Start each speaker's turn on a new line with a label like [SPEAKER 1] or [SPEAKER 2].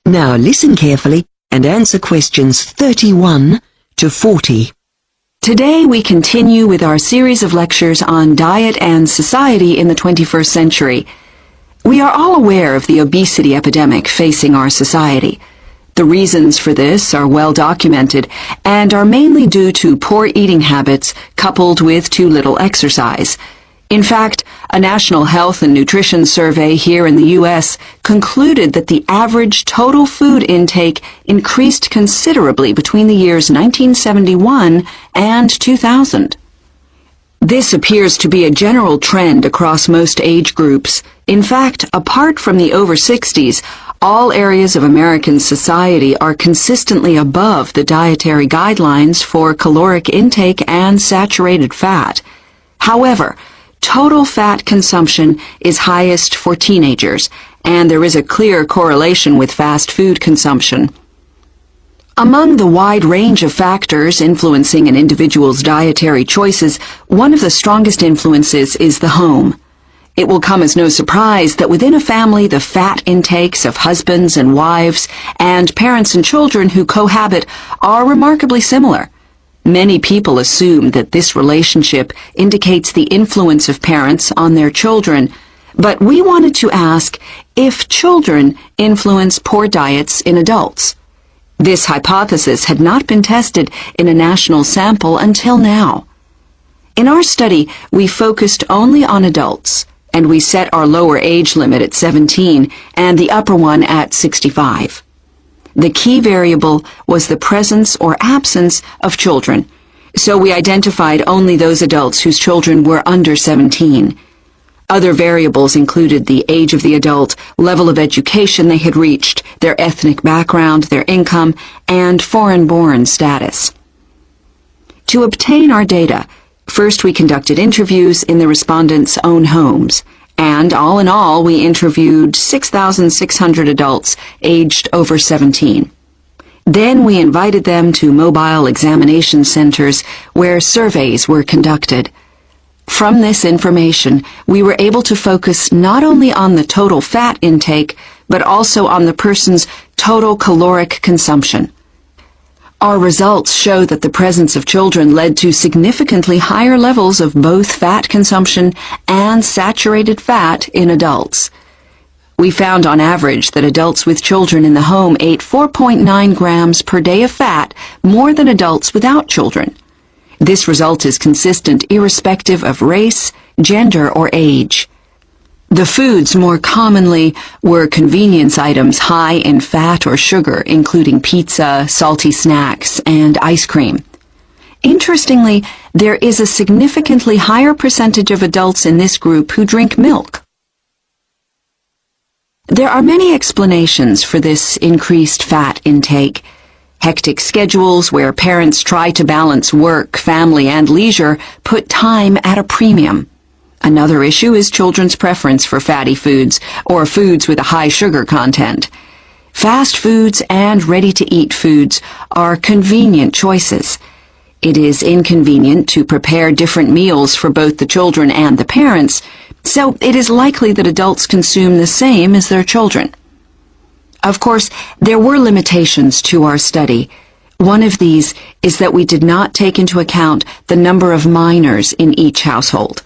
[SPEAKER 1] Now listen carefully and answer questions 31 to 40.
[SPEAKER 2] Today we continue with our series of lectures on diet and society in the 21st century. We are all aware of the obesity epidemic facing our society. The reasons for this are well documented and are mainly due to poor eating habits coupled with too little exercise. In fact, a national health and nutrition survey here in the U.S. concluded that the average total food intake increased considerably between the years 1971 and 2000. This appears to be a general trend across most age groups. In fact, apart from the over 60s, all areas of American society are consistently above the dietary guidelines for caloric intake and saturated fat. However, total fat consumption is highest for teenagers, and there is a clear correlation with fast food consumption. Among the wide range of factors influencing an individual's dietary choices, one of the strongest influences is the home. It will come as no surprise that within a family the fat intakes of husbands and wives and parents and children who cohabit are remarkably similar. Many people assume that this relationship indicates the influence of parents on their children, but we wanted to ask if children influence poor diets in adults. This hypothesis had not been tested in a national sample until now. In our study, we focused only on adults, and we set our lower age limit at 17 and the upper one at 65. The key variable was the presence or absence of children, so we identified only those adults whose children were under 17. Other variables included the age of the adult, level of education they had reached, their ethnic background, their income, and foreign-born status. To obtain our data, first we conducted interviews in the respondents' own homes, and all in all we interviewed 6,600 adults aged over 17. Then we invited them to mobile examination centers where surveys were conducted. From this information, we were able to focus not only on the total fat intake, but also on the person's total caloric consumption. Our results show that the presence of children led to significantly higher levels of both fat consumption and saturated fat in adults. We found on average that adults with children in the home ate 4.9 grams per day of fat more than adults without children. This result is consistent irrespective of race, gender, or age. The foods more commonly were convenience items high in fat or sugar, including pizza, salty snacks, and ice cream. Interestingly, there is a significantly higher percentage of adults in this group who drink milk. There are many explanations for this increased fat intake. Hectic schedules where parents try to balance work, family, and leisure put time at a premium. Another issue is children's preference for fatty foods or foods with a high sugar content. Fast foods and ready-to-eat foods are convenient choices. It is inconvenient to prepare different meals for both the children and the parents, so it is likely that adults consume the same as their children. Of course, there were limitations to our study. One of these is that we did not take into account the number of minors in each household.